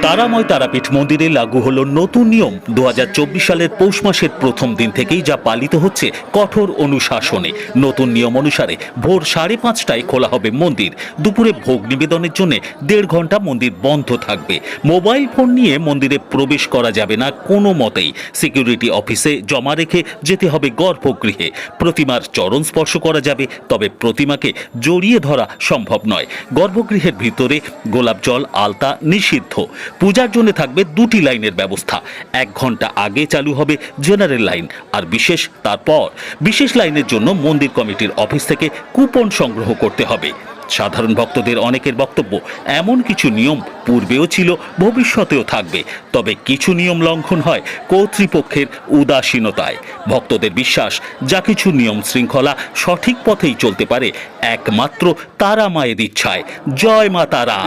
তারাময় তারাপীঠ মন্দিরে লাগু হলো নতুন নিয়ম। 2024 সালের পৌষ মাসের প্রথম দিন থেকেই যা পালিত হচ্ছে কঠোর অনুশাসনে। নতুন নিয়ম অনুসারে ভোর 5:30টায় খোলা হবে মন্দির। দুপুরে ভোগ নিবেদনের জন্য 1.5 ঘন্টা মন্দির বন্ধ থাকবে। মোবাইল ফোন নিয়ে মন্দিরে প্রবেশ করা যাবে না কোনো মতেই। সিকিউরিটি অফিসে জমা রেখে যেতে হবে গর্ভগৃহে। প্রতিমার চরণ স্পর্শ করা যাবে, তবে প্রতিমাকে জড়িয়ে ধরা সম্ভব নয়। গর্ভগৃহের ভিতরে গোলাপ জল, আলতা নিষিদ্ধ। পূজার জন্য থাকবে 2টি লাইনের ব্যবস্থা। 1 ঘন্টা আগে চালু হবে জেনারেল লাইন, আর তারপর বিশেষ লাইনের জন্য মন্দির কমিটির অফিস থেকে কুপন সংগ্রহ করতে হবে। সাধারণ ভক্তদের অনেকের বক্তব্য, এমন কিছু নিয়ম পূর্বেও ছিল, ভবিষ্যতেও থাকবে, তবে কিছু নিয়ম লঙ্ঘন হয় কর্তৃপক্ষের উদাসীনতায়। ভক্তদের বিশ্বাস, যা কিছু নিয়ম শৃঙ্খলা সঠিক পথেই চলতে পারে একমাত্র তারা মায়ের ইচ্ছায়। জয় মা তারা।